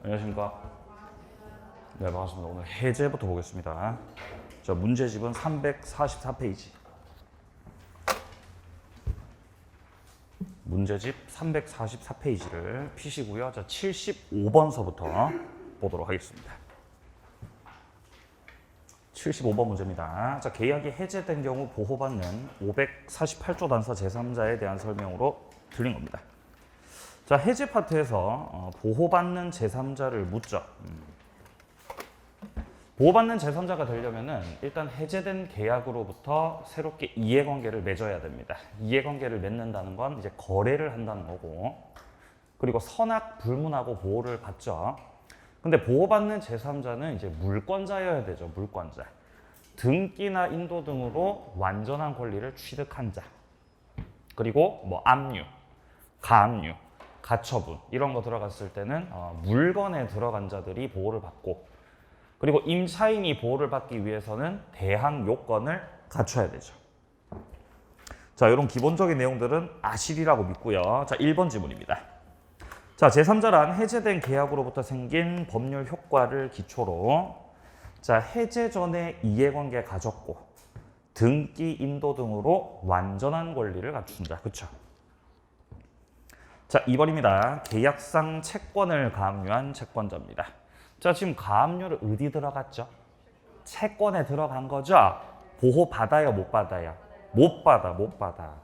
안녕하십니까. 네, 반갑습니다. 오늘 해제부터 보겠습니다. 자, 문제집은 344페이지. 문제집 344페이지를 피시고요. 자, 75번서부터 보도록 하겠습니다. 75번 문제입니다. 자, 계약이 해제된 경우 보호받는 548조 단서 제3자에 대한 설명으로 드린 겁니다. 자, 해제 파트에서 보호받는 제3자를 묻죠. 보호받는 제3자가 되려면은 일단 해제된 계약으로부터 새롭게 이해관계를 맺어야 됩니다. 이해관계를 맺는다는 건 이제 거래를 한다는 거고, 그리고 선악 불문하고 보호를 받죠. 근데 보호받는 제3자는 이제 물권자여야 되죠. 물권자. 등기나 인도 등으로 완전한 권리를 취득한 자. 그리고 뭐 압류, 가압류, 가처분 이런 거 들어갔을 때는 물건에 들어간 자들이 보호를 받고, 그리고 임차인이 보호를 받기 위해서는 대항 요건을 갖춰야 되죠. 자, 이런 기본적인 내용들은 아시리라고 믿고요. 자, 1번 지문입니다. 자, 제3자란 해제된 계약으로부터 생긴 법률 효과를 기초로 자, 해제 전에 이해관계 가졌고 등기, 인도 등으로 완전한 권리를 갖춘다. 그렇죠? 자, 2번입니다. 계약상 채권을 가압류한 채권자입니다. 자, 지금 가압류를 어디 들어갔죠? 채권에 들어간 거죠? 보호 받아요, 못 받아요? 못 받아, 못 받아.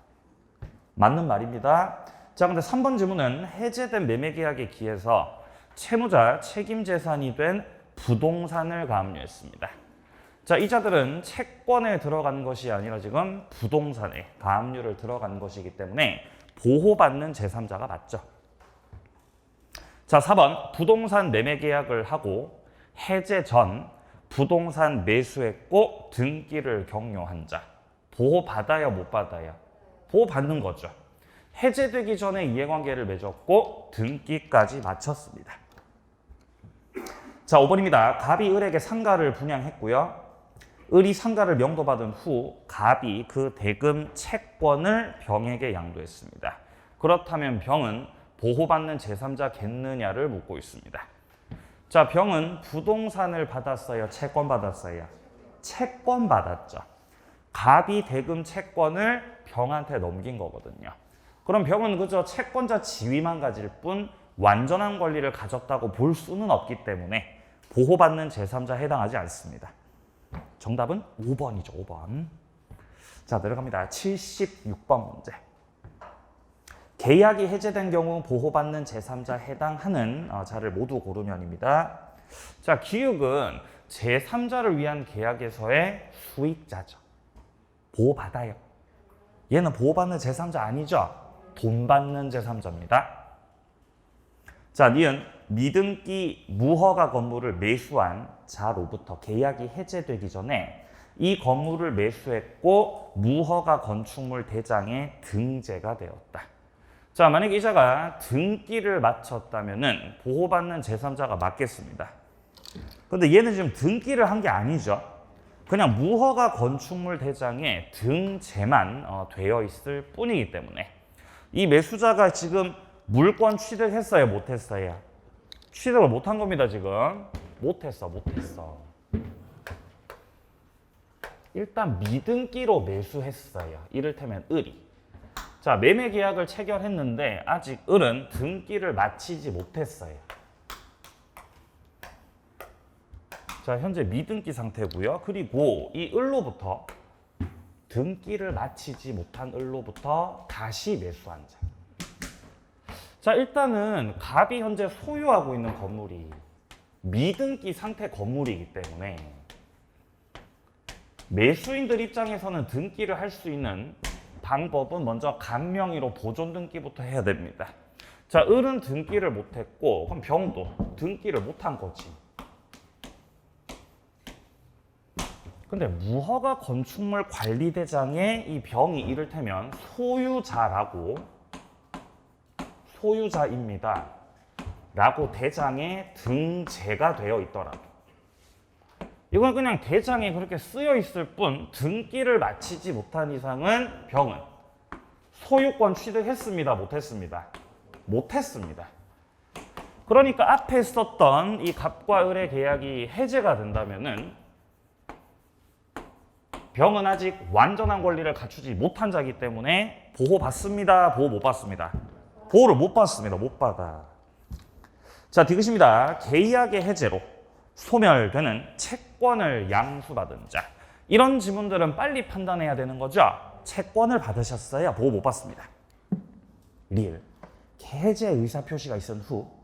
맞는 말입니다. 자, 근데 3번 질문은 해제된 매매계약에 기해서 채무자 책임재산이 된 부동산을 가압류했습니다. 자, 이 자들은 채권에 들어간 것이 아니라 지금 부동산에 가압류를 들어간 것이기 때문에 보호받는 제3자가 맞죠. 자, 4번 부동산 매매 계약을 하고 해제 전 부동산 매수했고 등기를 경료한 자. 보호받아요, 못 받아요? 보호받는 거죠. 해제되기 전에 이해관계를 맺었고 등기까지 마쳤습니다. 자, 5번입니다. 갑이 을에게 상가를 분양했고요. 을이 상가를 명도받은 후 갑이 그 대금 채권을 병에게 양도했습니다. 그렇다면 병은 보호받는 제3자겠느냐를 묻고 있습니다. 자, 병은 부동산을 받았어요? 채권 받았어요? 채권 받았죠. 갑이 대금 채권을 병한테 넘긴 거거든요. 그럼 병은 그저 채권자 지위만 가질 뿐 완전한 권리를 가졌다고 볼 수는 없기 때문에 보호받는 제3자에 해당하지 않습니다. 정답은 5번이죠. 5번. 자, 내려갑니다. 76번 문제. 계약이 해제된 경우 보호받는 제3자에 해당하는 자를 모두 고르면입니다. 자, 기육은 제3자를 위한 계약에서의 수익자죠. 보호받아요. 얘는 보호받는 제3자 아니죠? 돈 받는 제3자입니다. 자, 니은 미등기 무허가 건물을 매수한 자로부터 계약이 해제되기 전에 이 건물을 매수했고 무허가 건축물 대장에 등재가 되었다. 자, 만약에 이 자가 등기를 마쳤다면은 보호받는 제3자가 맞겠습니다. 근데 얘는 지금 등기를 한 게 아니죠. 그냥 무허가 건축물 대장에 등재만 되어 있을 뿐이기 때문에 이 매수자가 지금 물권 취득했어요, 못했어요? 취득을 못한 겁니다, 지금. 못했어. 일단 미등기로 매수했어요. 이를테면 을이. 자, 매매 계약을 체결했는데 아직 을은 등기를 마치지 못했어요. 자, 현재 미등기 상태고요. 그리고 이 을로부터 등기를 마치지 못한 을로부터 다시 매수한 자. 자, 일단은 갑이 현재 소유하고 있는 건물이 미등기 상태 건물이기 때문에 매수인들 입장에서는 등기를 할 수 있는 방법은 먼저 갑명의로 보존 등기부터 해야 됩니다. 자, 을은 등기를 못했고 그럼 병도 등기를 못한 거지. 근데 무허가 건축물 관리대장에 이 병이 이를테면 소유자입니다 라고 대장에 등재가 되어 있더라도 이건 그냥 대장에 그렇게 쓰여 있을 뿐 등기를 마치지 못한 이상은 병은 소유권 취득했습니다, 못했습니다? 못했습니다. 그러니까 앞에 썼던 이 갑과 을의 계약이 해제가 된다면은 병은 아직 완전한 권리를 갖추지 못한 자이기 때문에 보호받습니다. 보호 못 받습니다. 보호를 못 받습니다. 못 받아. 자, 디귿입니다. 계약의 해제로 소멸되는 채권을 양수받은 자. 이런 지문들은 빨리 판단해야 되는 거죠. 채권을 받으셨어요. 보호 못 받습니다. 리을. 해제 의사 표시가 있은 후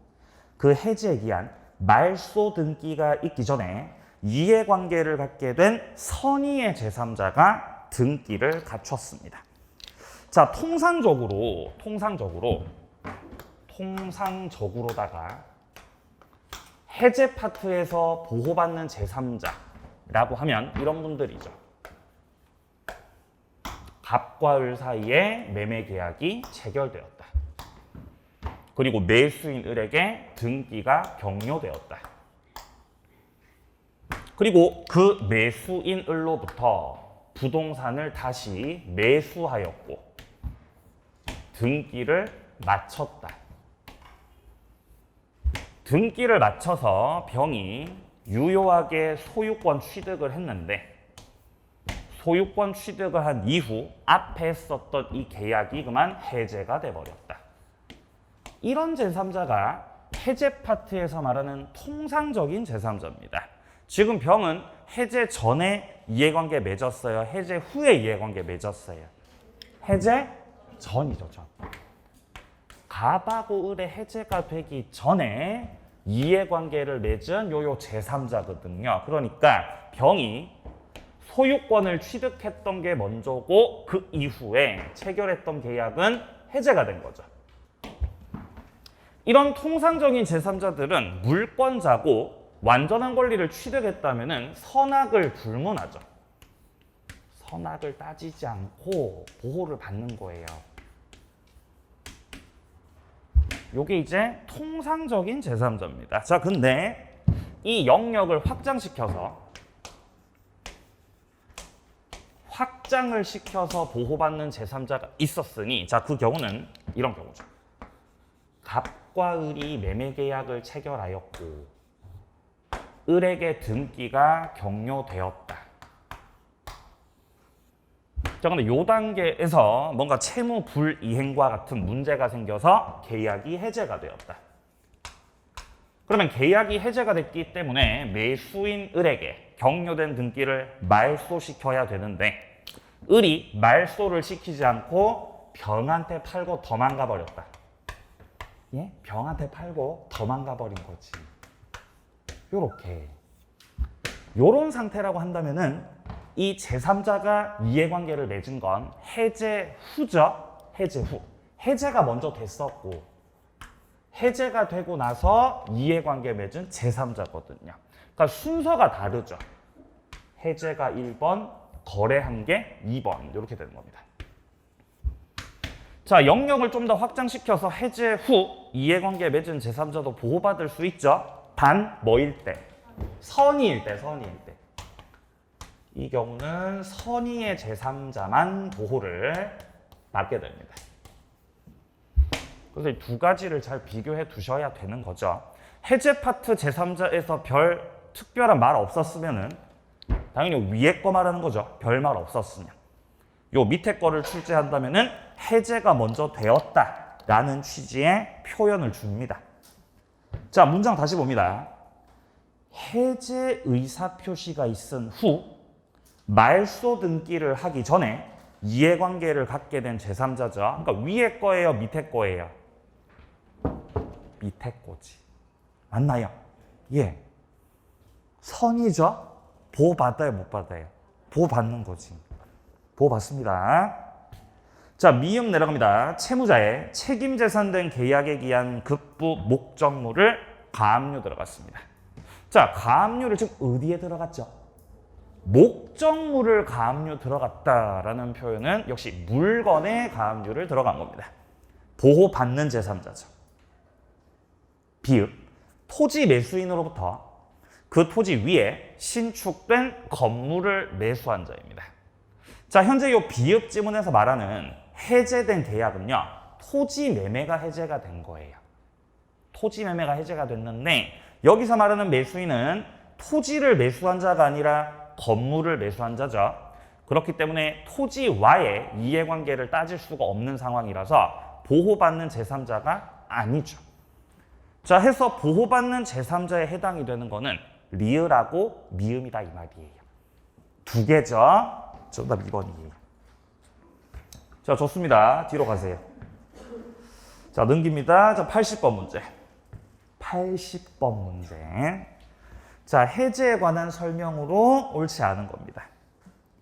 그 해제 기한 말소 등기가 있기 전에 이해관계를 갖게 된 선의의 제3자가 등기를 갖췄습니다. 자, 통상적으로다가 해제 파트에서 보호받는 제3자라고 하면 이런 분들이죠. 갑과 을 사이에 매매 계약이 체결되었다. 그리고 매수인 을에게 등기가 격려되었다. 그리고 그 매수인 을로부터 부동산을 다시 매수하였고 등기를 마쳤다. 등기를 마쳐서 병이 유효하게 소유권 취득을 했는데 소유권 취득을 한 이후 앞에 썼던 이 계약이 그만 해제가 돼버렸다. 이런 제3자가 해제 파트에서 말하는 통상적인 제3자입니다. 지금 병은 해제 전에 이해관계 맺었어요? 해제 후에 이해관계 맺었어요? 해제 전이죠, 전. 갑하고 을의 해제가 되기 전에 이해관계를 맺은 요 제3자거든요. 그러니까 병이 소유권을 취득했던 게 먼저고 그 이후에 체결했던 계약은 해제가 된 거죠. 이런 통상적인 제3자들은 물권자고 완전한 권리를 취득했다면 선악을 불문하죠. 선악을 따지지 않고 보호를 받는 거예요. 요게 이제 통상적인 제3자입니다. 자, 근데 이 영역을 확장을 시켜서 보호받는 제3자가 있었으니 자, 그 경우는 이런 경우죠. 갑과 을이 매매 계약을 체결하였고 을에게 등기가 격려되었다. 자, 근데 이 단계에서 뭔가 채무 불이행과 같은 문제가 생겨서 계약이 해제가 되었다. 그러면 계약이 해제가 됐기 때문에 매수인 을에게 격려된 등기를 말소시켜야 되는데 을이 말소를 시키지 않고 병한테 팔고 도망가 버렸다. 예? 병한테 팔고 도망가 버린 거지. 요런 상태라고 한다면은 이 제3자가 이해관계를 맺은 건 해제 후죠. 해제 후. 해제가 먼저 됐었고 해제가 되고 나서 이해관계 맺은 제3자거든요. 그러니까 순서가 다르죠. 해제가 1번, 거래한 게 2번 이렇게 되는 겁니다. 자, 영역을 좀 더 확장시켜서 해제 후 이해관계 맺은 제3자도 보호받을 수 있죠. 단 뭐일 때? 선의일 때. 이 경우는 선의의 제3자만 보호를 받게 됩니다. 그래서 이 두 가지를 잘 비교해 두셔야 되는 거죠. 해제 파트 제3자에서 별 특별한 말 없었으면은 당연히 위에 거 말하는 거죠. 별 말 없었으면. 요 밑에 거를 출제한다면은 해제가 먼저 되었다라는 취지의 표현을 줍니다. 자, 문장 다시 봅니다. 해제 의사 표시가 있은 후 말소 등기를 하기 전에 이해관계를 갖게 된 제3자죠. 그러니까 위에 거예요, 밑에 거예요? 밑에 거지. 맞나요? 예. 선이죠? 보호받아요, 못 받아요? 보호받는 거지. 보호받습니다. 자, 미음 내려갑니다. 채무자의 책임재산된 계약에 기한 급부 목적물을 가압류 들어갔습니다. 자, 가압류를 지금 어디에 들어갔죠? 목적물을 가압류 들어갔다라는 표현은 역시 물건에 가압류를 들어간 겁니다. 보호받는 제3자죠. 비읍, 토지 매수인으로부터 그 토지 위에 신축된 건물을 매수한 자입니다. 자, 현재 이 비읍 지문에서 말하는 해제된 계약은요, 토지 매매가 해제가 된 거예요. 토지 매매가 해제가 됐는데 여기서 말하는 매수인은 토지를 매수한 자가 아니라 건물을 매수한 자죠. 그렇기 때문에 토지와의 이해관계를 따질 수가 없는 상황이라서 보호받는 제3자가 아니죠. 자, 해서 보호받는 제3자에 해당이 되는 거는 리을하고 미음이다 이 말이에요. 두 개죠. 정답 2번이에요. 자, 좋습니다. 뒤로 가세요. 자, 넘깁니다. 자, 80번 문제. 80번 문제. 자, 해제에 관한 설명으로 옳지 않은 겁니다.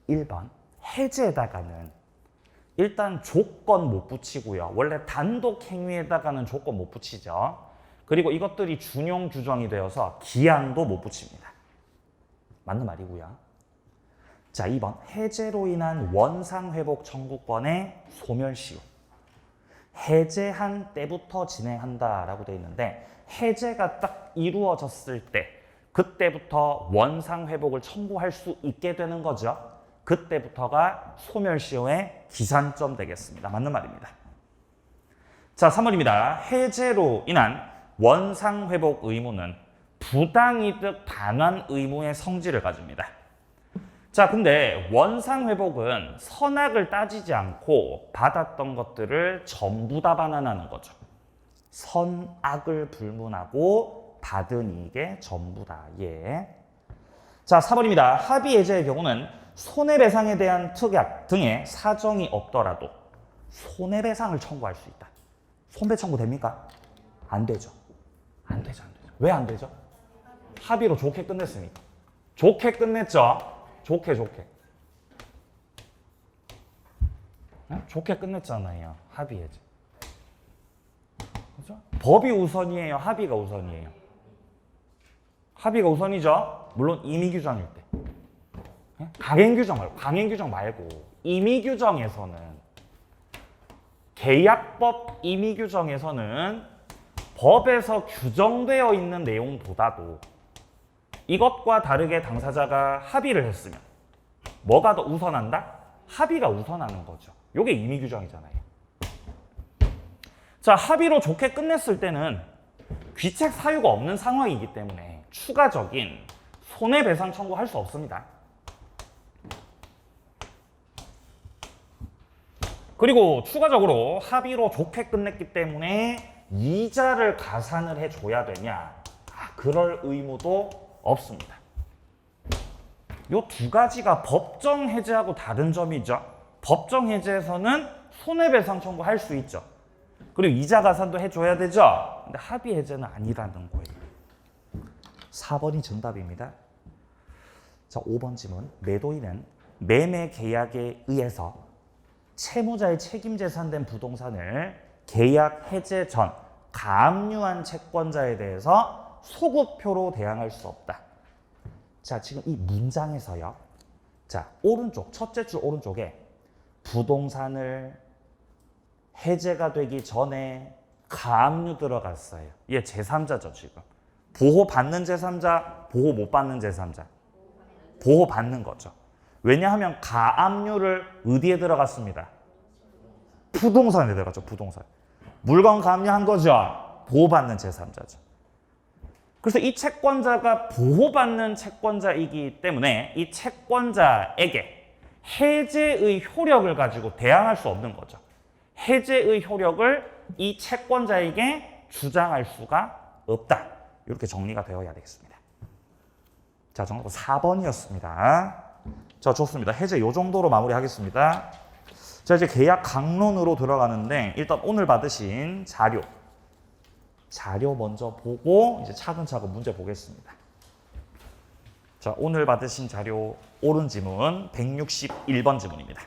1번. 해제에다가는 일단 조건 못 붙이고요. 원래 단독 행위에다가는 조건 못 붙이죠. 그리고 이것들이 준용 규정이 되어서 기한도 못 붙입니다. 맞는 말이고요. 자, 2번. 해제로 인한 원상회복 청구권의 소멸시효. 해제한 때부터 진행한다라고 되어 있는데 해제가 딱 이루어졌을 때 그때부터 원상회복을 청구할 수 있게 되는 거죠. 그때부터가 소멸시효의 기산점 되겠습니다. 맞는 말입니다. 자, 3번입니다. 해제로 인한 원상회복 의무는 부당이득 반환 의무의 성질을 가집니다. 자, 근데 원상회복은 선악을 따지지 않고 받았던 것들을 전부 다 반환하는 거죠. 선악을 불문하고 받은 이익의 전부 다. 예. 자, 4번입니다. 합의해제의 경우는 손해배상에 대한 특약 등의 사정이 없더라도 손해배상을 청구할 수 있다. 손배 청구 됩니까? 안 되죠. 안 되죠. 왜 안 되죠? 합의로 좋게 끝냈으니까. 좋게 끝냈죠. 좋게. 좋게 끝냈잖아요. 합의해제. 그죠? 법이 우선이에요. 합의가 우선이에요. 합의가 우선이죠. 물론 임의규정일 때. 강행규정 말고 임의규정에서는 계약법 임의규정에서는 법에서 규정되어 있는 내용보다도 이것과 다르게 당사자가 합의를 했으면 뭐가 더 우선한다? 합의가 우선하는 거죠. 이게 임의규정이잖아요. 자, 합의로 좋게 끝냈을 때는 귀책 사유가 없는 상황이기 때문에 추가적인 손해배상 청구할 수 없습니다. 그리고 추가적으로 합의로 좋게 끝냈기 때문에 이자를 가산을 해줘야 되냐? 그럴 의무도 없습니다. 이 두 가지가 법정 해제하고 다른 점이죠. 법정 해제에서는 손해배상 청구할 수 있죠. 그리고 이자 가산도 해줘야 되죠. 근데 합의 해제는 아니라는 거예요. 4번이 정답입니다. 자, 5번 질문. 매도인은 매매 계약에 의해서 채무자의 책임 재산된 부동산을 계약 해제 전 가압류한 채권자에 대해서 소급표로 대항할 수 없다. 자, 지금 이 문장에서요. 자, 오른쪽, 첫째 줄 오른쪽에 부동산을 해제가 되기 전에 가압류 들어갔어요. 얘 제3자죠, 지금. 보호받는 제3자, 보호 못 받는 제3자. 보호받는 거죠. 왜냐하면 가압류를 어디에 들어갔습니다? 부동산에 들어갔죠, 부동산. 물건 가압류한 거죠. 보호받는 제3자죠. 그래서 이 채권자가 보호받는 채권자이기 때문에 이 채권자에게 해제의 효력을 가지고 대항할 수 없는 거죠. 해제의 효력을 이 채권자에게 주장할 수가 없다. 이렇게 정리가 되어야 되겠습니다. 자, 정답은 4번이었습니다. 자, 좋습니다. 해제 요 정도로 마무리하겠습니다. 자, 이제 계약 강론으로 들어가는데 일단 오늘 받으신 자료 먼저 보고 이제 차근차근 문제 보겠습니다. 자, 오늘 받으신 자료 옳은 지문 161번 지문입니다.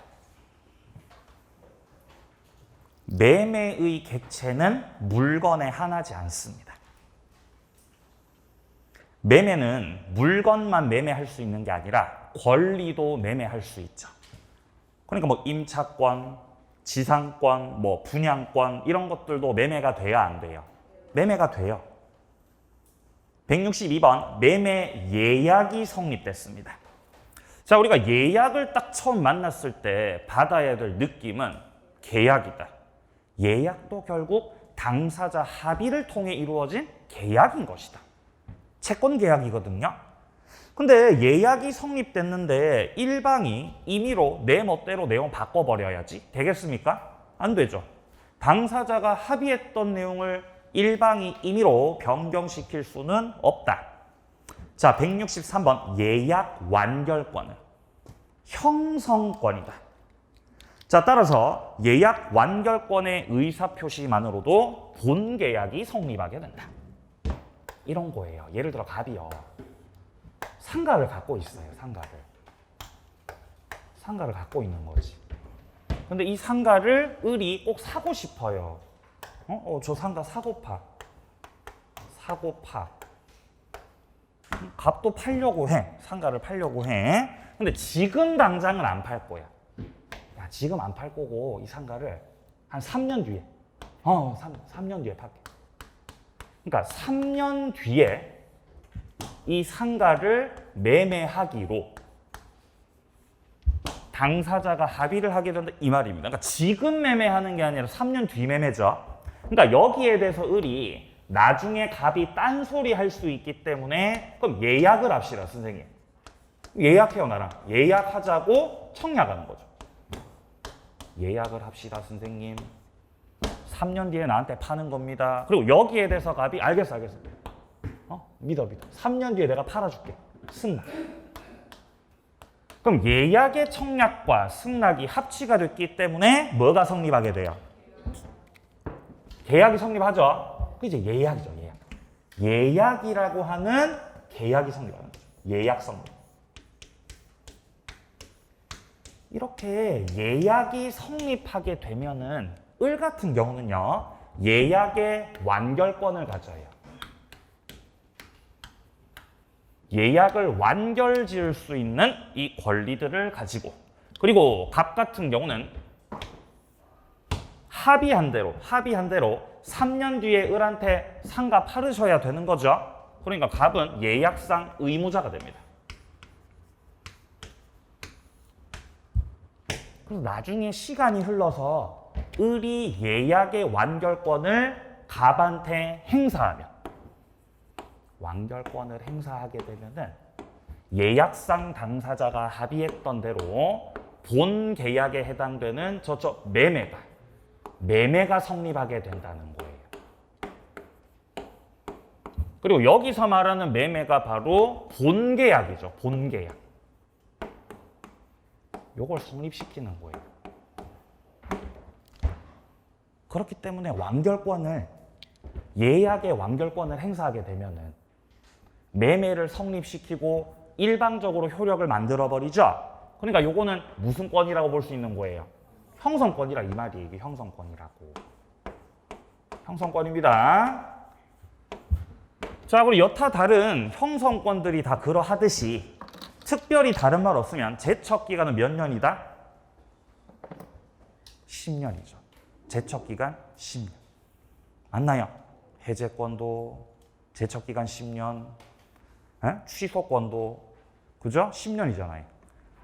매매의 객체는 물건에 한하지 않습니다. 매매는 물건만 매매할 수 있는 게 아니라 권리도 매매할 수 있죠. 그러니까 뭐 임차권, 지상권, 뭐 분양권 이런 것들도 매매가 돼야 안 돼요? 매매가 돼요. 162번 매매 예약이 성립됐습니다. 자, 우리가 예약을 딱 처음 만났을 때 받아야 될 느낌은 계약이다. 예약도 결국 당사자 합의를 통해 이루어진 계약인 것이다. 채권 계약이거든요. 근데 예약이 성립됐는데 일방이 임의로 내 멋대로 내용 바꿔버려야지 되겠습니까? 안 되죠. 당사자가 합의했던 내용을 일방이 임의로 변경시킬 수는 없다. 자, 163번 예약 완결권은 형성권이다. 자, 따라서 예약 완결권의 의사표시만으로도 본계약이 성립하게 된다. 이런 거예요. 예를 들어 갑이요. 상가를 갖고 있어요. 상가를 갖고 있는 거지. 근데 이 상가를 을이 꼭 사고 싶어요. 저 상가 사고파. 갑도 팔려고 해. 상가를 팔려고 해. 근데 지금 당장은 안 팔 거야. 야, 지금 안 팔 거고 이 상가를 한 3년 뒤에. 3년 뒤에 팔게. 그러니까 3년 뒤에 이 상가를 매매하기로 당사자가 합의를 하게 된다 이 말입니다. 그러니까 지금 매매하는 게 아니라 3년 뒤 매매죠. 그러니까 여기에 대해서 을이 나중에 갑이 딴소리 할 수 있기 때문에 그럼 예약을 합시다, 선생님. 예약해요, 나랑. 예약하자고 청약하는 거죠. 예약을 합시다, 선생님. 3년 뒤에 나한테 파는 겁니다. 그리고 여기에 대해서 갑이 알겠어. 믿어. 3년 뒤에 내가 팔아줄게. 승낙. 그럼 예약의 청약과 승낙이 합치가 됐기 때문에 뭐가 성립하게 돼요? 계약이 성립하죠. 그 이제 예약이죠. 예약이라고 하는 계약이 성립하는 거죠. 예약 성립. 이렇게 예약이 성립하게 되면은 을 같은 경우는요. 예약의 완결권을 가져요. 예약을 완결 지을 수 있는 이 권리들을 가지고 그리고 갑 같은 경우는 합의한 대로 3년 뒤에 을한테 상가 팔으셔야 되는 거죠. 그러니까 갑은 예약상 의무자가 됩니다. 그래서 나중에 시간이 흘러서 을이 예약의 완결권을 갑한테 행사하면 완결권을 행사하게 되면은 예약상 당사자가 합의했던 대로 본 계약에 해당되는 저쪽 매매가 성립하게 된다는 거예요. 그리고 여기서 말하는 매매가 바로 본 계약이죠. 본 계약. 요걸 성립시키는 거예요. 그렇기 때문에 예약의 완결권을 행사하게 되면은 매매를 성립시키고 일방적으로 효력을 만들어버리죠. 그러니까 요거는 무슨 권이라고 볼 수 있는 거예요? 형성권이라 이 말이에요. 이게 형성권이라고. 형성권입니다. 자, 그리고 여타 다른 형성권들이 다 그러하듯이 특별히 다른 말 없으면 제척기간은 몇 년이다? 10년이죠. 제척기간 10년. 맞나요? 해제권도 제척기간 10년, 취소권도 그죠? 10년이잖아요.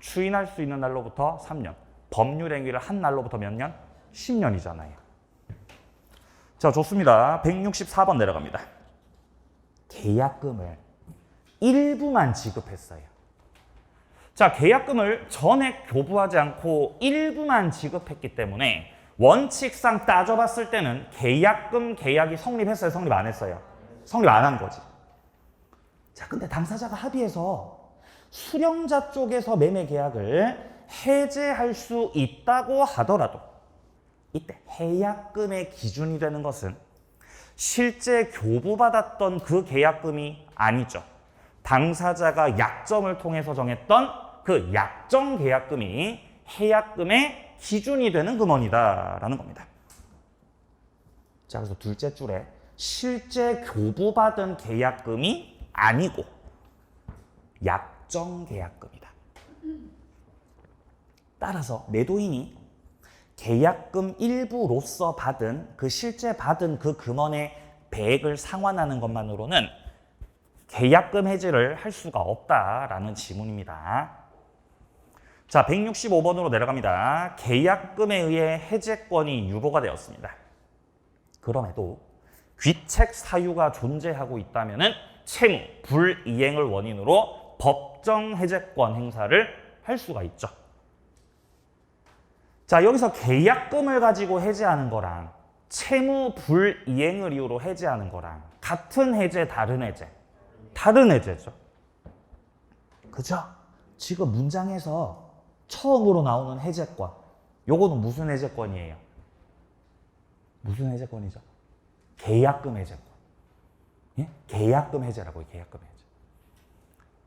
추인할 수 있는 날로부터 3년, 법률 행위를 한 날로부터 몇 년? 10년이잖아요. 자, 좋습니다. 164번 내려갑니다. 계약금을 일부만 지급했어요. 자, 계약금을 전액 교부하지 않고 일부만 지급했기 때문에 원칙상 따져봤을 때는 계약이 성립했어요? 성립 안 했어요? 성립 안 한 거지. 자, 근데 당사자가 합의해서 수령자 쪽에서 매매 계약을 해제할 수 있다고 하더라도 이때 해약금의 기준이 되는 것은 실제 교부받았던 그 계약금이 아니죠. 당사자가 약정을 통해서 정했던 그 약정 계약금이 해약금의 기준이 되는 금원이다라는 겁니다. 자, 그래서 둘째 줄에 실제 교부받은 계약금이 아니고 약정 계약금이다. 따라서 매도인이 계약금 일부로서 실제 받은 그 금원의 배액을 상환하는 것만으로는 계약금 해지를 할 수가 없다라는 지문입니다. 자, 165번으로 내려갑니다. 계약금에 의해 해제권이 유보가 되었습니다. 그럼에도 귀책 사유가 존재하고 있다면은 채무 불이행을 원인으로 법정 해제권 행사를 할 수가 있죠. 자, 여기서 계약금을 가지고 해제하는 거랑 채무 불이행을 이유로 해제하는 거랑 같은 해제, 다른 해제? 다른 해제죠. 그죠? 지금 문장에서 처음으로 나오는 해제권. 요거는 무슨 해제권이에요? 무슨 해제권이죠? 계약금 해제권. 예? 계약금 해제라고요. 계약금 해제.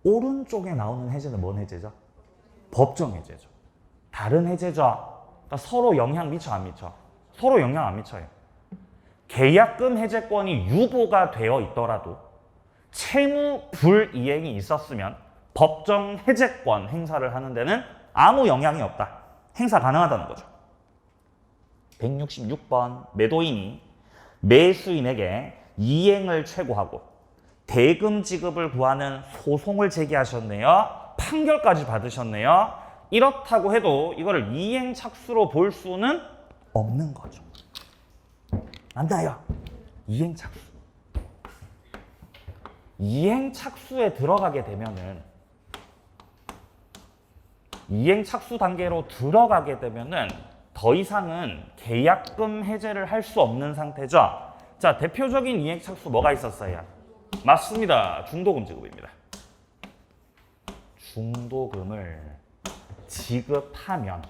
오른쪽에 나오는 해제는 뭔 해제죠? 법정 해제죠. 다른 해제죠. 그러니까 서로 영향 미쳐 안 미쳐? 서로 영향 안 미쳐요. 계약금 해제권이 유보가 되어 있더라도 채무 불이행이 있었으면 법정 해제권 행사를 하는 데는 아무 영향이 없다. 행사 가능하다는 거죠. 166번 매도인이 매수인에게 이행을 최고하고 대금 지급을 구하는 소송을 제기하셨네요. 판결까지 받으셨네요. 이렇다고 해도 이거를 이행 착수로 볼 수는 없는 거죠. 맞나요? 이행 착수. 이행 착수에 들어가게 되면은 이행 착수 단계로 들어가게 되면은 더 이상은 계약금 해제를 할 수 없는 상태죠. 자, 대표적인 이행 착수 뭐가 있었어요? 맞습니다. 중도금 지급입니다. 중도금을 지급하면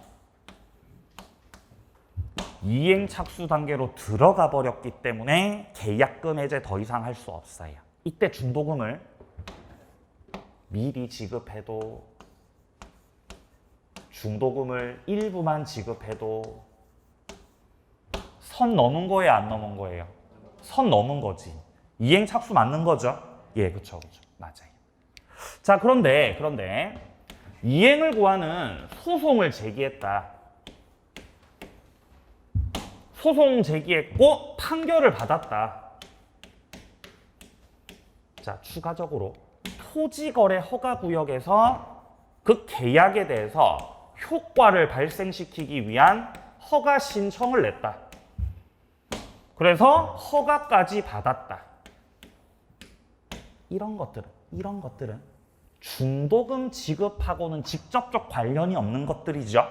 이행 착수 단계로 들어가 버렸기 때문에 계약금 해제 더 이상 할 수 없어요. 이때 중도금을 미리 지급해도 중도금을 일부만 지급해도 선 넘은 거예요, 안 넘은 거예요? 선 넘은 거지. 이행 착수 맞는 거죠? 예, 그렇죠. 맞아요. 자, 그런데 이행을 구하는 소송을 제기했다. 소송 제기했고 판결을 받았다. 자, 추가적으로 토지거래 허가구역에서 그 계약에 대해서 효과를 발생시키기 위한 허가 신청을 냈다. 그래서 허가까지 받았다. 이런 것들은 중도금 지급하고는 직접적 관련이 없는 것들이죠.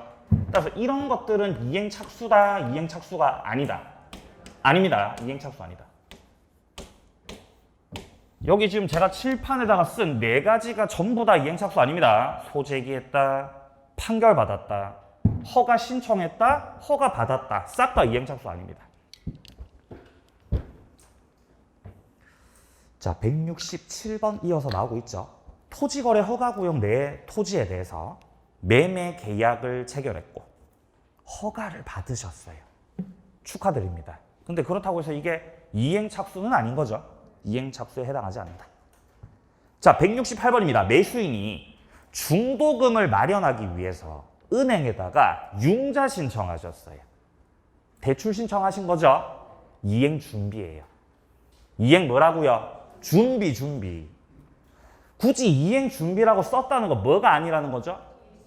따라서 이런 것들은 이행 착수다, 이행 착수가 아니다. 아닙니다. 이행 착수 아니다. 여기 지금 제가 칠판에다가 쓴 4가지가 전부 다 이행 착수 아닙니다. 소제기했다, 판결 받았다, 허가 신청했다, 허가 받았다. 싹 다 이행 착수 아닙니다. 자, 167번 이어서 나오고 있죠. 토지거래 허가구역 내 토지에 대해서 매매 계약을 체결했고 허가를 받으셨어요. 축하드립니다. 근데 그렇다고 해서 이게 이행 착수는 아닌 거죠. 이행 착수에 해당하지 않는다. 자, 168번입니다. 매수인이 중도금을 마련하기 위해서 은행에다가 융자 신청하셨어요. 대출 신청하신 거죠. 이행 준비예요. 이행 뭐라고요? 준비. 굳이 이행 준비라고 썼다는 거 뭐가 아니라는 거죠?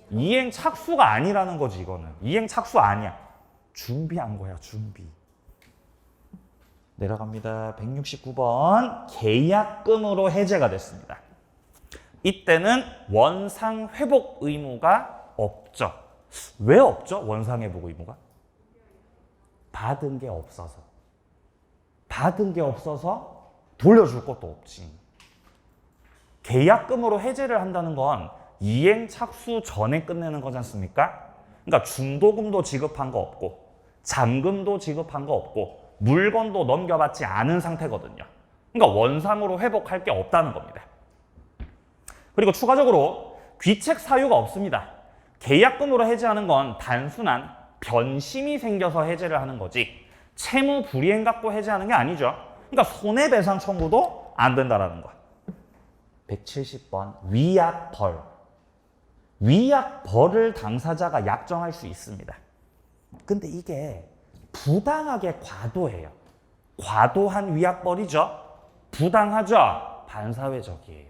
이행 착수가 아니라는 거지. 이거는 이행 착수 아니야. 준비한 거야. 준비. 내려갑니다. 169번 계약금으로 해제가 됐습니다. 이때는 원상 회복 의무가 없죠. 왜 없죠? 원상 회복 의무가? 받은 게 없어서 돌려줄 것도 없지. 계약금으로 해제를 한다는 건 이행 착수 전에 끝내는 거지 않습니까? 그러니까 중도금도 지급한 거 없고 잔금도 지급한 거 없고 물건도 넘겨받지 않은 상태거든요. 그러니까 원상으로 회복할 게 없다는 겁니다. 그리고 추가적으로 귀책 사유가 없습니다. 계약금으로 해제하는 건 단순한 변심이 생겨서 해제를 하는 거지 채무 불이행 갖고 해제하는 게 아니죠. 그러니까 손해배상 청구도 안 된다라는 거. 170번 위약벌. 위약벌을 당사자가 약정할 수 있습니다. 근데 이게 부당하게 과도해요. 과도한 위약벌이죠. 부당하죠. 반사회적이에요.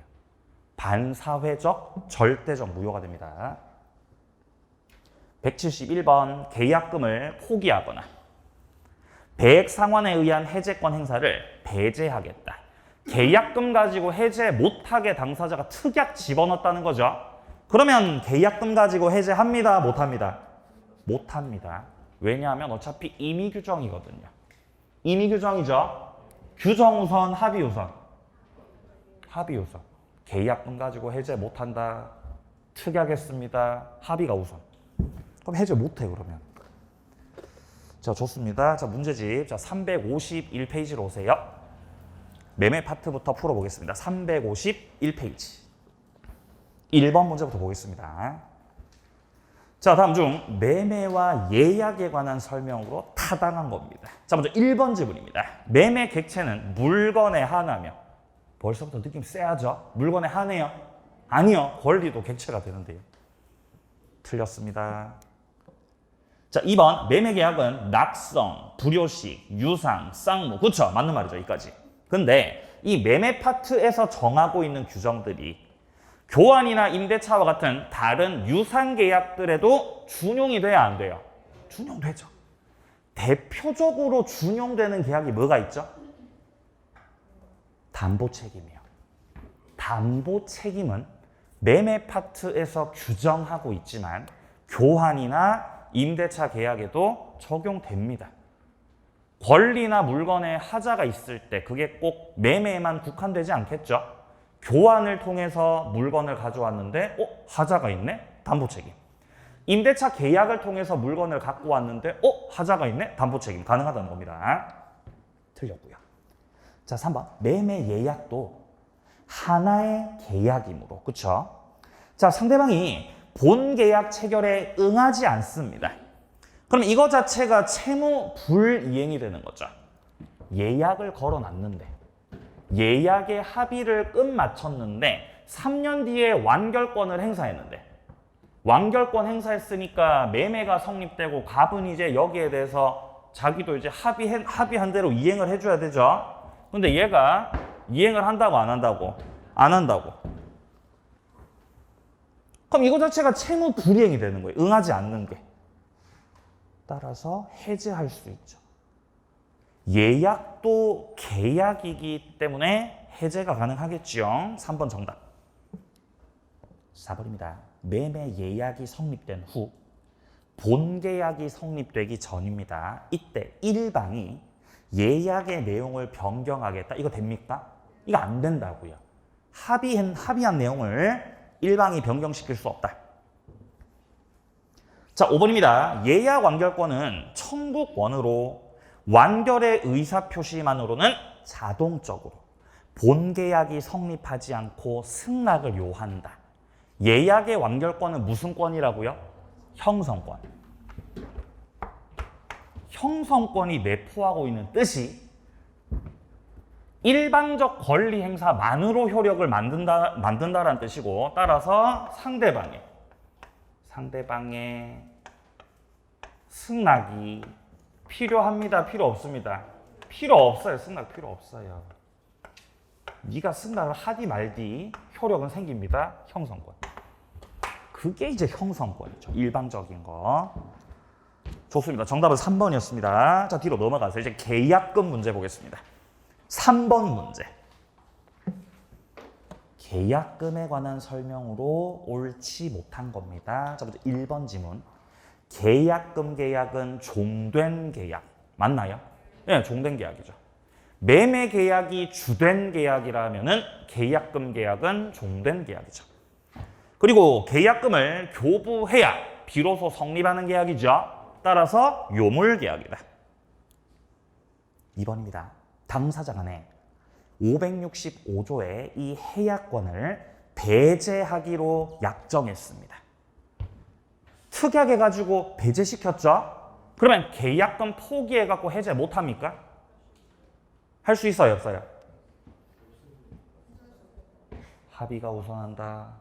반사회적 절대적 무효가 됩니다. 171번 계약금을 포기하거나 배액상환에 의한 해제권 행사를 배제하겠다. 계약금 가지고 해제 못하게 당사자가 특약 집어넣었다는 거죠. 그러면 계약금 가지고 해제합니다? 못합니다? 못합니다. 왜냐하면 어차피 임의 규정이거든요. 임의 규정이죠. 규정 우선, 합의 우선. 합의 우선. 계약금 가지고 해제 못한다. 특약했습니다. 합의가 우선. 그럼 해제 못해 그러면. 자, 좋습니다. 자, 문제집. 자, 351페이지로 오세요. 매매 파트부터 풀어보겠습니다. 351페이지. 1번 문제부터 보겠습니다. 자, 다음 중 매매와 예약에 관한 설명으로 타당한 겁니다. 자, 먼저 1번 지문입니다. 매매 객체는 물건에 한하며, 벌써부터 느낌 세하죠? 물건에 한해요? 아니요. 권리도 객체가 되는데요. 틀렸습니다. 자, 2번 매매 계약은 낙성, 불효식, 유상, 쌍무. 그쵸? 맞는 말이죠. 여기까지. 근데 이 매매 파트에서 정하고 있는 규정들이 교환이나 임대차와 같은 다른 유상 계약들에도 준용이 돼야 안 돼요? 준용되죠. 대표적으로 준용되는 계약이 뭐가 있죠? 담보 책임이요. 담보 책임은 매매 파트에서 규정하고 있지만 교환이나 임대차 계약에도 적용됩니다. 권리나 물건에 하자가 있을 때 그게 꼭 매매에만 국한되지 않겠죠? 교환을 통해서 물건을 가져왔는데 하자가 있네? 담보 책임. 임대차 계약을 통해서 물건을 갖고 왔는데 하자가 있네? 담보 책임. 가능하다는 겁니다. 틀렸고요. 자, 3번 매매 예약도 하나의 계약이므로, 그쵸? 자, 상대방이 본 계약 체결에 응하지 않습니다. 그럼 이거 자체가 채무 불이행이 되는 거죠. 예약을 걸어놨는데, 예약의 합의를 끝마쳤는데 3년 뒤에 완결권을 행사했는데, 완결권 행사했으니까 매매가 성립되고 갑은 이제 여기에 대해서 자기도 이제 합의한 대로 이행을 해줘야 되죠. 근데 얘가 이행을 한다고 안 한다고? 안 한다고. 그럼 이거 자체가 채무 불이행이 되는 거예요. 응하지 않는 게. 따라서 해제할 수 있죠. 예약도 계약이기 때문에 해제가 가능하겠죠. 3번 정답. 4번입니다. 매매 예약이 성립된 후 본계약이 성립되기 전입니다. 이때 일방이 예약의 내용을 변경하겠다. 이거 됩니까? 이거 안 된다고요. 합의한 내용을 일방이 변경시킬 수 없다. 자, 5번입니다. 예약 완결권은 청구권으로 완결의 의사표시만으로는 자동적으로 본계약이 성립하지 않고 승낙을 요한다. 예약의 완결권은 무슨 권이라고요? 형성권. 형성권이 내포하고 있는 뜻이 일방적 권리 행사만으로 효력을 만든다라는 뜻이고, 따라서 상대방의 승낙이 필요합니다? 필요 없습니다? 필요 없어요. 승낙 필요 없어요. 네가 승낙을 하디 말디 효력은 생깁니다. 형성권. 그게 이제 형성권이죠. 일방적인 거. 좋습니다. 정답은 3번이었습니다. 자, 뒤로 넘어가서 이제 계약금 문제 보겠습니다. 3번 문제. 계약금에 관한 설명으로 옳지 못한 겁니다. 자, 먼저 1번 지문. 계약은 종된 계약. 맞나요? 네, 종된 계약이죠. 매매 계약이 주된 계약이라면은 계약은 종된 계약이죠. 그리고 계약금을 교부해야 비로소 성립하는 계약이죠. 따라서 요물 계약이다. 2번입니다. 당사자 간에 565조의 이 해약권을 배제하기로 약정했습니다. 특약해가지고 배제시켰죠? 그러면 계약금 포기해갖고 해제 못합니까? 할 수 있어요, 없어요? 합의가 우선한다.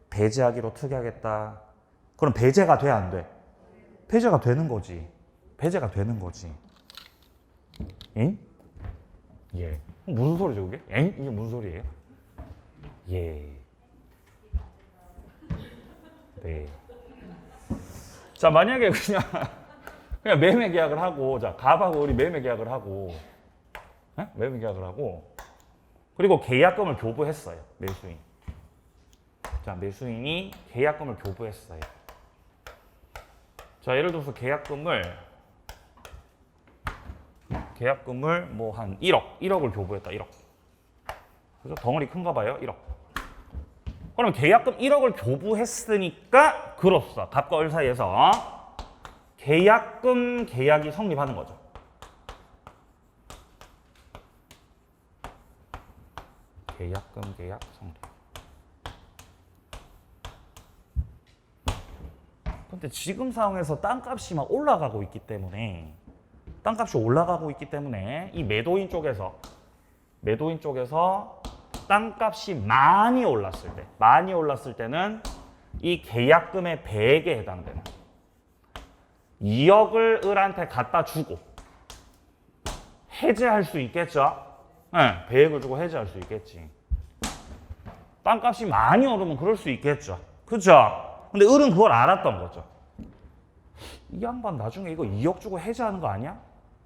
배제하기로 특약했다. 그럼 배제가 돼, 안 돼? 배제가 되는 거지. 응? 예. 무슨 소리죠, 그게? 엥? 이게 무슨 소리예요? 예. 네. 자, 만약에 그냥 그냥 매매 계약을 하고, 자, 갑하고 우리 매매 계약을 하고, 에? 매매 계약을 하고, 그리고 계약금을 교부했어요. 매수인. 자, 매수인이 계약금을 교부했어요. 자, 예를 들어서 계약금을 뭐 한 1억을 교부했다. 1억. 그죠? 덩어리 큰가 봐요. 1억. 그럼 계약금 1억을 교부했으니까 그로써 갑과 을 사이에서 계약금 계약이 성립하는 거죠. 계약금 계약 성립. 근데 지금 상황에서 땅값이 막 올라가고 있기 때문에 이 매도인 쪽에서 땅값이 많이 올랐을 때는 이 계약금의 배액에 해당되는 2억을 을한테 갖다 주고 해지할 수 있겠죠? 네, 배액을 주고 해지할 수 있겠지. 땅값이 많이 오르면 그럴 수 있겠죠. 그죠? 근데 을은 그걸 알았던 거죠. 이 양반 나중에 이거 2억 주고 해지하는 거 아니야?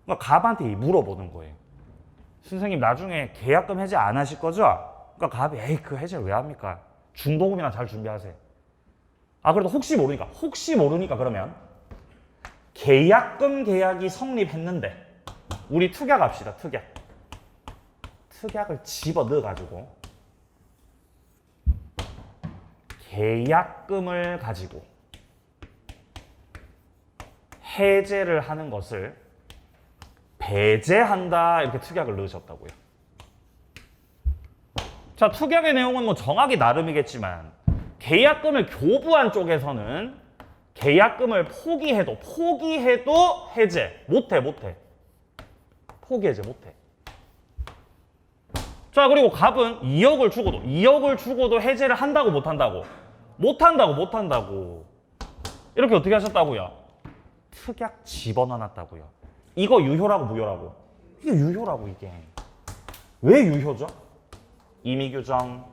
그러니까 갑한테 물어보는 거예요. 선생님 나중에 계약금 해지 안 하실 거죠? 그러니까 갑이 에이 그 해지를 왜 합니까? 중도금이나 잘 준비하세요. 아 그래도 혹시 모르니까 그러면 계약금 계약이 성립했는데 우리 특약합시다. 특약을 집어 넣어가지고 계약금을 가지고 해제를 하는 것을 배제한다 이렇게 특약을 넣으셨다고요. 자, 특약의 내용은 뭐 정하기 나름이겠지만 계약금을 교부한 쪽에서는 계약금을 포기해도 해제 못해. 포기 해제 못해. 자, 그리고 갑은 2억을 주고도 해제를 한다고 못한다고? 못한다고. 이렇게 어떻게 하셨다고요? 특약 집어넣어놨다고요. 이거 유효라고 무효라고? 이게 유효라고 이게. 왜 유효죠? 임의규정,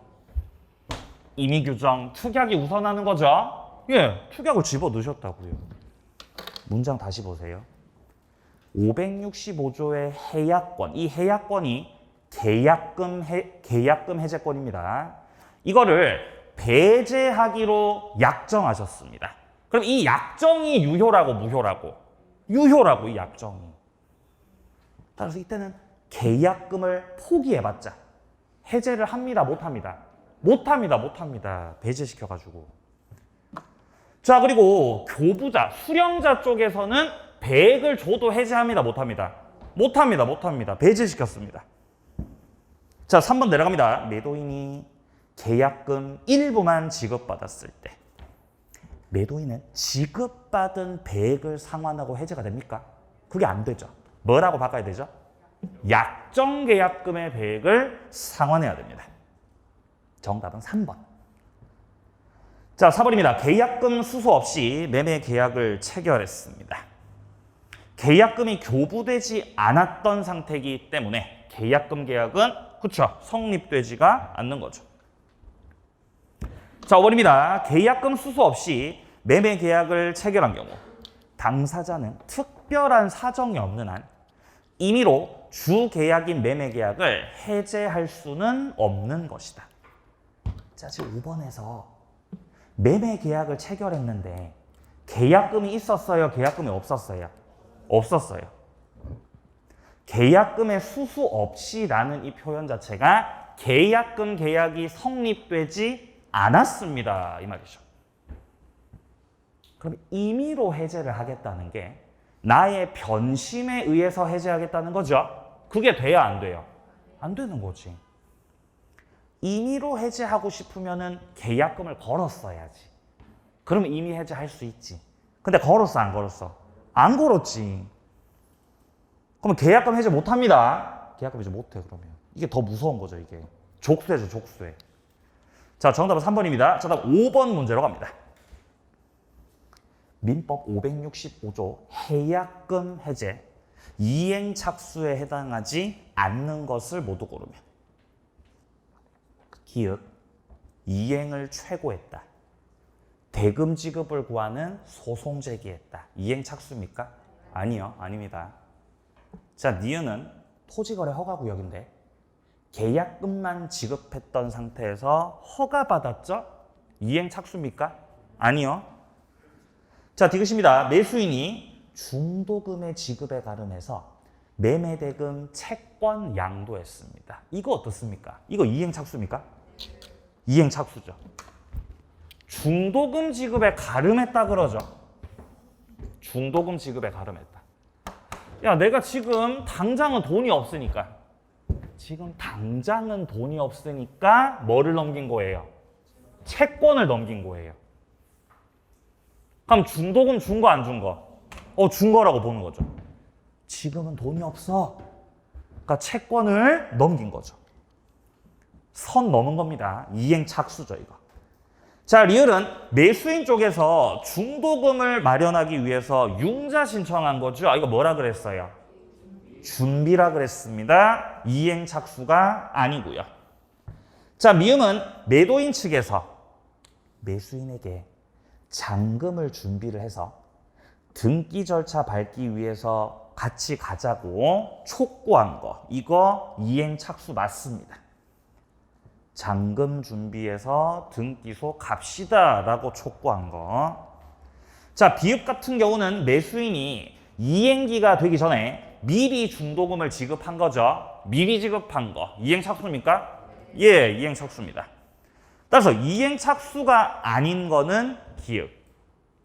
특약이 우선하는 거죠? 예, 특약을 집어넣으셨다고요. 문장 다시 보세요. 565조의 해약권, 이 해약권이 계약금 해제권입니다. 이거를 배제하기로 약정하셨습니다. 그럼 이 약정이 유효라고 무효라고? 유효라고 이 약정이. 따라서 이때는 계약금을 포기해봤자 해제를 합니다, 못합니다? 못합니다. 배제시켜가지고. 자, 그리고 교부자, 수령자 쪽에서는 배액을 줘도 해제합니다, 못합니다? 못합니다. 배제시켰습니다. 자, 3번 내려갑니다. 매도인이 계약금 일부만 지급받았을 때 매도인은 지급받은 배액을 상환하고 해제가 됩니까? 그게 안 되죠. 뭐라고 바꿔야 되죠? 약정계약금의 배액을 상환해야 됩니다. 정답은 3번. 자, 4번입니다. 계약금 수수 없이 매매 계약을 체결했습니다. 계약금이 교부되지 않았던 상태이기 때문에 계약금 계약은 그렇죠. 성립되지가 않는 거죠. 자, 5번입니다. 계약금 수수 없이 매매 계약을 체결한 경우 당사자는 특별한 사정이 없는 한 임의로 주 계약인 매매 계약을 해제할 수는 없는 것이다. 자, 지금 5번에서 매매 계약을 체결했는데 계약금이 있었어요? 계약금이 없었어요? 없었어요. 계약금의 수수 없이라는 이 표현 자체가 계약금 계약이 성립되지 않았습니다. 이 말이죠. 그럼 임의로 해제를 하겠다는 게 나의 변심에 의해서 해제하겠다는 거죠. 그게 돼야 안 돼요? 안 되는 거지. 임의로 해제하고 싶으면은 계약금을 걸었어야지. 그러면 임의 해제할 수 있지. 근데 걸었어, 안 걸었어? 안 걸었지. 그러면 계약금 해제 못 합니다. 계약금 해제 못 해, 그러면. 이게 더 무서운 거죠, 이게. 족쇄죠, 족쇄. 자, 정답은 3번입니다. 정답 5번 문제로 갑니다. 민법 565조 해약금 해제 이행 착수에 해당하지 않는 것을 모두 고르면 기읍 이행을 최고했다. 대금 지급을 구하는 소송 제기했다. 이행 착수입니까? 아니요, 아닙니다. 자, 니은은 토지거래 허가구역인데 계약금만 지급했던 상태에서 허가받았죠? 이행 착수입니까? 아니요. 자, 디귿입니다. 매수인이 중도금의 지급에 가름해서 매매대금 채권 양도했습니다. 이거 어떻습니까? 이거 이행 착수입니까? 이행 착수죠. 중도금 지급에 가름했다 그러죠. 중도금 지급에 가름했다. 야, 내가 지금 당장은 돈이 없으니까 뭐를 넘긴 거예요? 채권을 넘긴 거예요. 그럼 중도금 준 거 안 준 거? 준 거라고 보는 거죠. 지금은 돈이 없어. 그러니까 채권을 넘긴 거죠. 선 넘은 겁니다. 이행 착수죠, 이거. 자, 리을은 매수인 쪽에서 중도금을 마련하기 위해서 융자 신청한 거죠. 이거 뭐라 그랬어요? 준비라 그랬습니다. 이행 착수가 아니고요. 자, 미음은 매도인 측에서 매수인에게 잔금을 준비를 해서 등기 절차 밟기 위해서 같이 가자고 촉구한 거. 이거 이행 착수 맞습니다. 잔금 준비해서 등기소 갑시다 라고 촉구한 거. 자, 비읍 같은 경우는 매수인이 이행기가 되기 전에 미리 중도금을 지급한 거죠. 미리 지급한 거. 이행 착수입니까? 예, 이행 착수입니다. 따라서 이행 착수가 아닌 거는 기읍,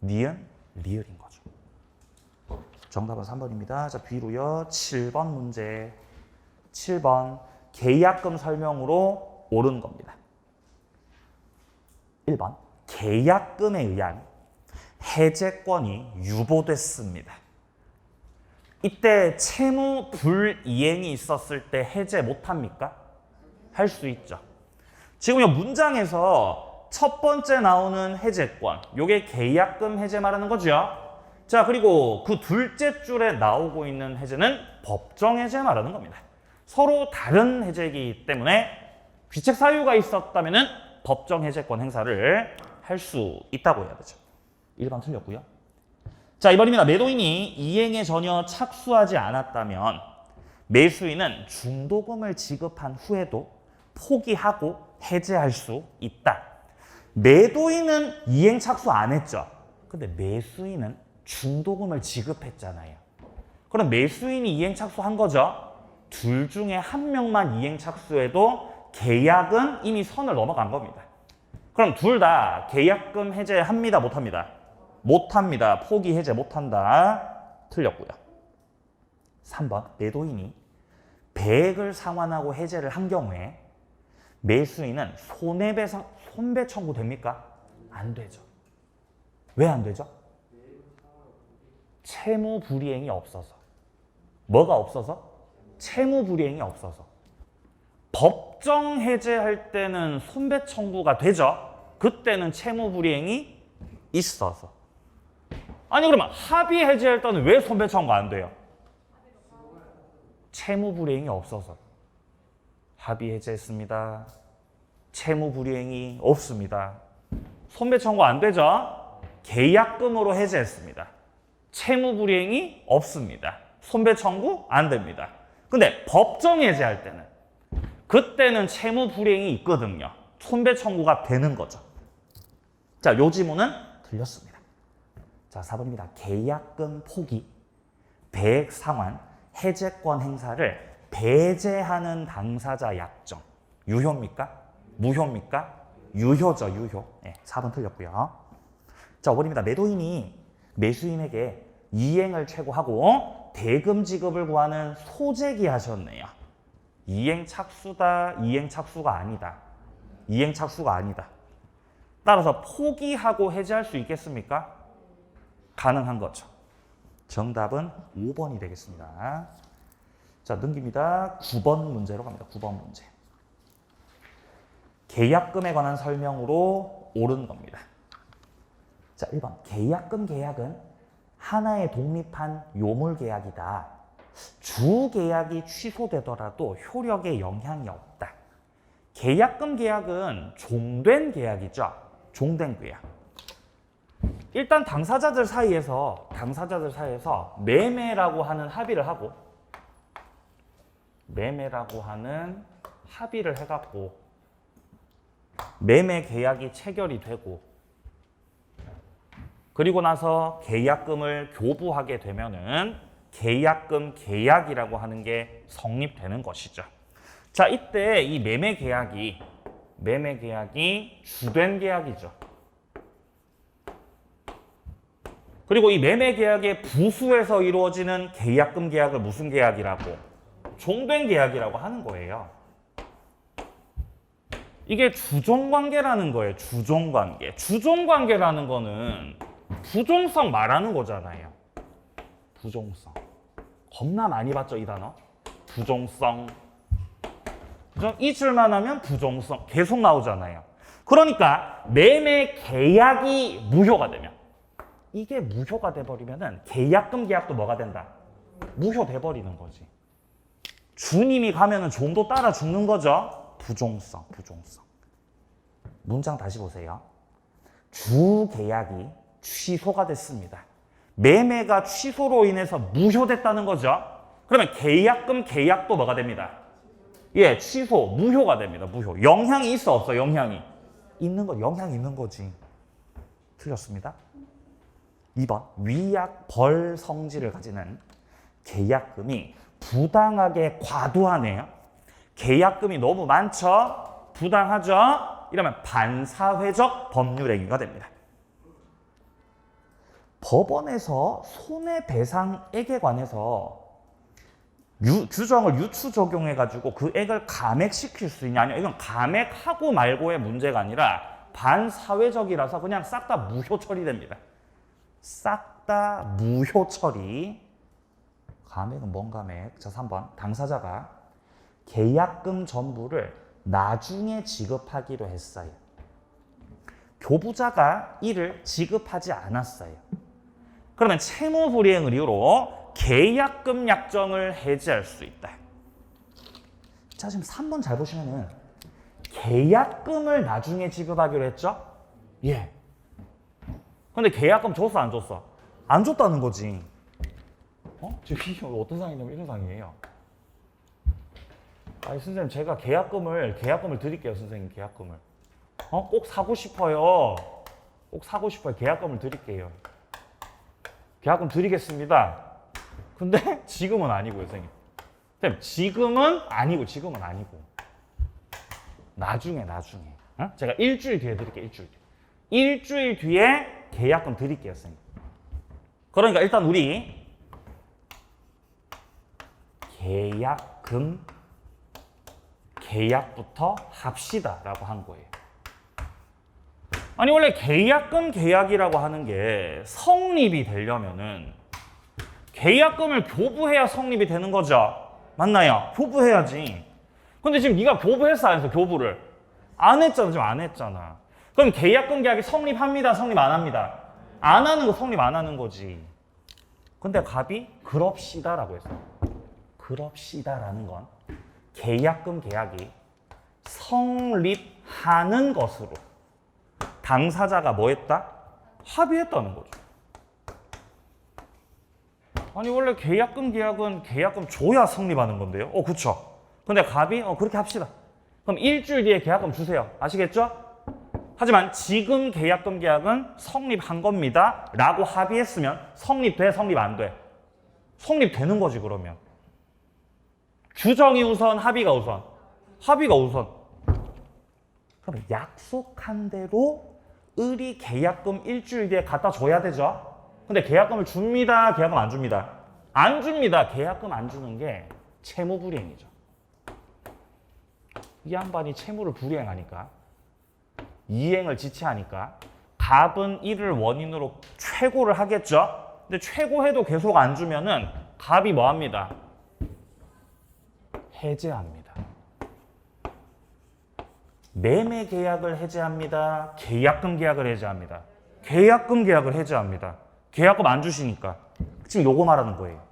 니은, 리을인 거죠. 정답은 3번입니다. 자, 뒤로요. 7번 문제. 7번 계약금 설명으로 옳은 겁니다. 1번 계약금에 의한 해제권이 유보됐습니다. 이때 채무 불이행이 있었을 때 해제 못합니까? 할 수 있죠. 지금 이 문장에서 첫 번째 나오는 해제권, 요게 계약금 해제 말하는 거죠. 자, 그리고 그 둘째 줄에 나오고 있는 해제는 법정 해제 말하는 겁니다. 서로 다른 해제이기 때문에 귀책 사유가 있었다면은 법정 해제권 행사를 할 수 있다고 해야 되죠. 1번 틀렸고요. 자, 2번입니다. 매도인이 이행에 전혀 착수하지 않았다면 매수인은 중도금을 지급한 후에도 포기하고 해제할 수 있다. 매도인은 이행 착수 안 했죠. 근데 매수인은 중도금을 지급했잖아요. 그럼 매수인이 이행 착수한 거죠. 둘 중에 한 명만 이행 착수해도 계약은 이미 선을 넘어간 겁니다. 그럼 둘 다 계약금 해제합니다, 못합니다? 못합니다. 포기 해제 못한다. 틀렸고요. 3번 매도인이 배액을 상환하고 해제를 한 경우에 매수인은 손해배상, 손배 청구 됩니까? 안 되죠. 왜 안 되죠? 채무 불이행이 없어서. 뭐가 없어서? 채무 불이행이 없어서. 법정 해제할 때는 손배 청구가 되죠. 그때는 채무 불이행이 있어서. 아니, 그러면 합의 해제할 때는 왜 손배 청구 안 돼요? 채무 불이행이 없어서. 합의 해제했습니다. 채무 불이행이 없습니다. 손배 청구 안 되죠? 계약금으로 해제했습니다. 채무 불이행이 없습니다. 손배 청구 안 됩니다. 근데 법정 해제할 때는 그때는 채무 불이행이 있거든요. 손배 청구가 되는 거죠. 자, 요 지문은 틀렸습니다. 자, 4번입니다. 계약금 포기, 배액 상환, 해제권 행사를 배제하는 당사자 약정. 유효입니까? 무효입니까? 유효죠, 유효. 네, 4번 틀렸고요. 자, 5번입니다. 매도인이 매수인에게 이행을 최고하고 대금 지급을 구하는 소재기 하셨네요. 이행 착수다, 이행 착수가 아니다. 이행 착수가 아니다. 따라서 포기하고 해제할 수 있겠습니까? 가능한 거죠. 정답은 5번이 되겠습니다. 자, 넘깁니다. 9번 문제로 갑니다. 9번 문제. 계약금에 관한 설명으로 옳은 겁니다. 자, 1번. 계약금 계약은 하나의 독립한 요물 계약이다. 주 계약이 취소되더라도 효력에 영향이 없다. 계약금 계약은 종된 계약이죠. 종된 계약. 일단 당사자들 사이에서 매매라고 하는 합의를 해갖고 매매 계약이 체결이 되고, 그리고 나서 계약금을 교부하게 되면은 계약금 계약이라고 하는 게 성립되는 것이죠. 자, 이때 이 매매 계약이 주된 계약이죠. 그리고 이 매매 계약의 부수에서 이루어지는 계약금 계약을 무슨 계약이라고? 종된 계약이라고 하는 거예요. 이게 주종관계라는 거예요. 주종관계. 주종관계라는 거는 부종성 말하는 거잖아요. 부종성. 겁나 많이 봤죠, 이 단어? 부종성. 그죠? 이 줄만 하면 부종성 계속 나오잖아요. 그러니까 매매 계약이 무효가 되면, 이게 무효가 돼버리면은 계약금 계약도 뭐가 된다? 무효돼 버리는 거지. 주님이 가면은 종도 따라 죽는 거죠. 부종성. 문장 다시 보세요. 주 계약이 취소가 됐습니다. 매매가 취소로 인해서 무효됐다는 거죠. 그러면 계약금 계약도 뭐가 됩니다? 예, 취소, 무효가 됩니다. 무효. 영향이 있어 없어? 영향이 있는 거지. 틀렸습니다. 2번, 위약 벌 성질을 가지는 계약금이 부당하게 과도하네요. 계약금이 너무 많죠? 부당하죠? 이러면 반사회적 법률행위가 됩니다. 법원에서 손해배상액에 관해서 규정을 유추 적용해가지고 그 액을 감액시킬 수 있냐? 아니요, 이건 감액하고 말고의 문제가 아니라 반사회적이라서 그냥 싹 다 무효 처리됩니다. 싹 다 무효 처리. 감액은 뭔 감액? 자, 3번. 당사자가 계약금 전부를 나중에 지급하기로 했어요. 교부자가 이를 지급하지 않았어요. 그러면 채무 불이행을 이유로 계약금 약정을 해지할 수 있다. 자, 지금 3번 잘 보시면은 계약금을 나중에 지급하기로 했죠? 예. 근데 계약금 줬어, 안 줬어? 안 줬다는 거지. 지금 이게 어떤 상이냐면 이런 상이에요. 아니, 선생님, 제가 계약금을 드릴게요, 선생님, 계약금을. 꼭 사고 싶어요. 계약금을 드릴게요. 계약금 드리겠습니다. 근데 지금은 아니고요, 선생님. 선생님, 지금은 아니고. 나중에. 제가 일주일 뒤에 드릴게요, 일주일 뒤에 계약금 드릴게요, 선생님. 그러니까 일단 우리 계약부터 합시다라고 한 거예요. 아니, 원래 계약금 계약이라고 하는 게 성립이 되려면은 계약금을 교부해야 성립이 되는 거죠. 맞나요? 교부해야지. 근데 지금 네가 교부했어, 안 했어? 교부를 안 했잖아. 지금 안 했잖아. 그럼 계약금 계약이 성립합니다, 성립 안 합니다? 안 하는 거, 성립 안 하는 거지. 근데 갑이 그럽시다라고 했어. 그럽시다라는 건 계약금 계약이 성립하는 것으로 당사자가 뭐 했다? 합의했다는 거죠. 아니, 원래 계약금 계약은 계약금 줘야 성립하는 건데요. 그쵸. 근데 갑이 그렇게 합시다. 그럼 일주일 뒤에 계약금 주세요. 아시겠죠? 하지만 지금 계약금 계약은 성립한 겁니다 라고 합의했으면 성립돼, 성립 안 돼? 성립되는 거지. 그러면 규정이 우선, 합의가 우선? 합의가 우선. 그럼 약속한 대로 을이 계약금 일주일 뒤에 갖다 줘야 되죠. 근데 계약금을 줍니다, 계약금 안 줍니다? 안 줍니다. 계약금 안 주는 게 채무 불이행이죠. 이 양반이 채무를 불이행하니까, 이행을 지체하니까 갑은 이를 원인으로 최고를 하겠죠. 근데 최고해도 계속 안 주면은 갑이 뭐 합니다? 해제합니다. 매매 계약을 해제합니다. 계약금 계약을 해제합니다. 계약금 계약을 해제합니다. 계약금 안 주시니까. 지금 요거 말하는 거예요.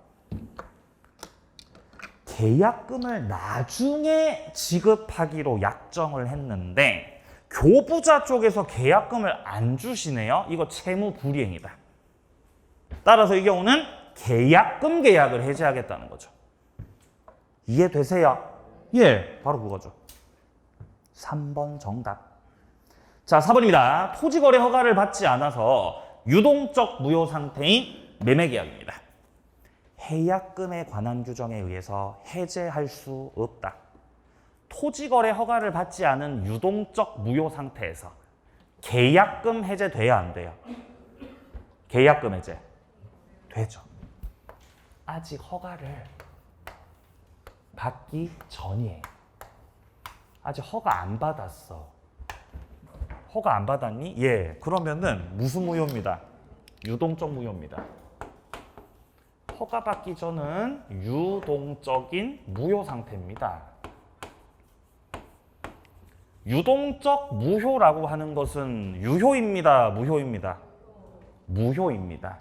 계약금을 나중에 지급하기로 약정을 했는데 교부자 쪽에서 계약금을 안 주시네요. 이거 채무 불이행이다. 따라서 이 경우는 계약금 계약을 해제하겠다는 거죠. 이해되세요? 예, 바로 그거죠. 3번 정답. 자, 4번입니다. 토지거래 허가를 받지 않아서 유동적 무효 상태인 매매계약입니다. 해약금에 관한 규정에 의해서 해제할 수 없다. 토지거래 허가를 받지 않은 유동적 무효 상태에서 계약금 해제돼야 안 돼요? 계약금 해제 되죠. 아직 허가를 받기 전이에요. 아직 허가 안 받았어. 허가 안 받았니? 예. 그러면은 무슨 무효입니다. 유동적 무효입니다. 허가 받기 전은 유동적인 무효 상태입니다. 유동적 무효라고 하는 것은 유효입니다. 무효입니다. 무효입니다.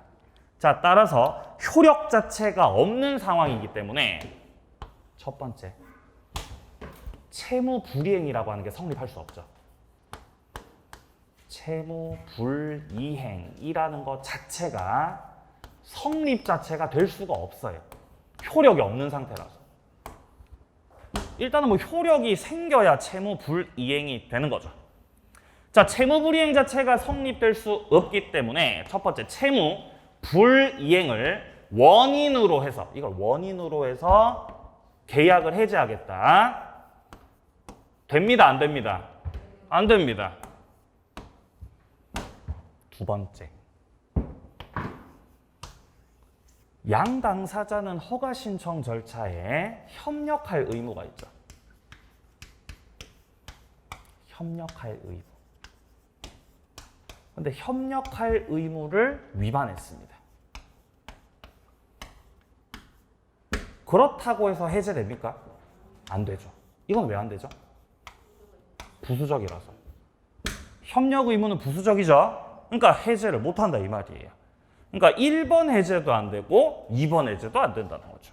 자, 따라서 효력 자체가 없는 상황이기 때문에 첫 번째, 채무 불이행이라고 하는 게 성립할 수 없죠. 채무 불이행이라는 것 자체가 성립 자체가 될 수가 없어요. 효력이 없는 상태라서. 일단은 뭐 효력이 생겨야 채무 불이행이 되는 거죠. 자, 채무 불이행 자체가 성립될 수 없기 때문에 첫 번째 채무 불이행을 원인으로 해서 이걸 원인으로 해서 계약을 해제하겠다. 됩니다, 안 됩니다? 안 됩니다. 두 번째, 양 당사자는 허가 신청 절차에 협력할 의무가 있죠. 협력할 의무. 근데 협력할 의무를 위반했습니다. 그렇다고 해서 해제됩니까? 안 되죠. 이건 왜 안 되죠? 부수적이라서. 협력 의무는 부수적이죠. 그러니까 해제를 못한다 이 말이에요. 그러니까 1번 해제도 안 되고 2번 해제도 안 된다는 거죠.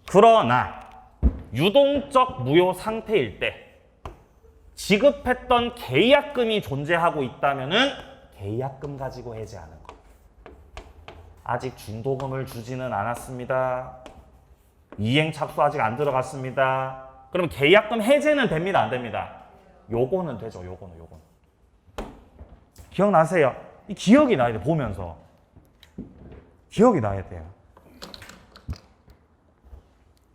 그러나 유동적 무효 상태일 때 지급했던 계약금이 존재하고 있다면은 계약금 가지고 해제하는 거. 아직 중도금을 주지는 않았습니다. 이행 착수 아직 안 들어갔습니다. 그러면 계약금 해제는 됩니다, 안 됩니다? 요거는 되죠, 요거는. 기억나세요? 이 기억이 나야 돼, 보면서. 기억이 나야 돼요.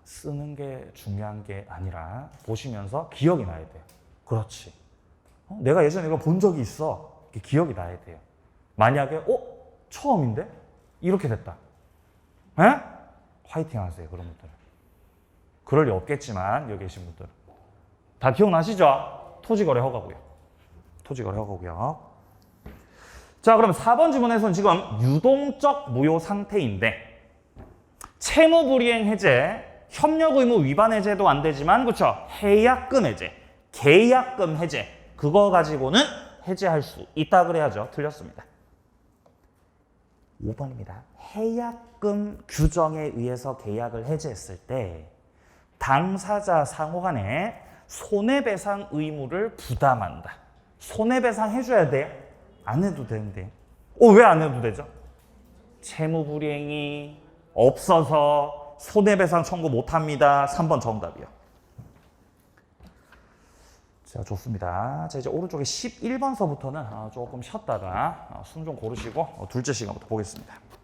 쓰는 게 중요한 게 아니라 보시면서 기억이 나야 돼요. 그렇지. 내가 예전에 이거 본 적이 있어. 기억이 나야 돼요. 만약에 처음인데? 이렇게 됐다. 에? 화이팅 하세요, 그런 분들은. 그럴 리 없겠지만 여기 계신 분들은. 다 기억나시죠? 토지거래 허가고요. 토지거래 허가고요. 자, 그럼 4번 지문에서는 지금 유동적 무효 상태인데 채무 불이행 해제, 협력 의무 위반 해제도 안 되지만 그렇죠? 해약금 해제, 계약금 해제 그거 가지고는 해제할 수 있다 그래야죠. 틀렸습니다. 5번입니다. 해약금 규정에 의해서 계약을 해제했을 때 당사자 상호간에 손해배상 의무를 부담한다. 손해배상 해줘야 돼요? 안 해도 되는데. 왜 안 해도 되죠? 채무 불이행이 없어서 손해배상 청구 못합니다. 3번 정답이요. 자, 좋습니다. 자, 이제 오른쪽에 11번서부터는 조금 쉬었다가 숨 좀 고르시고 둘째 시간부터 보겠습니다.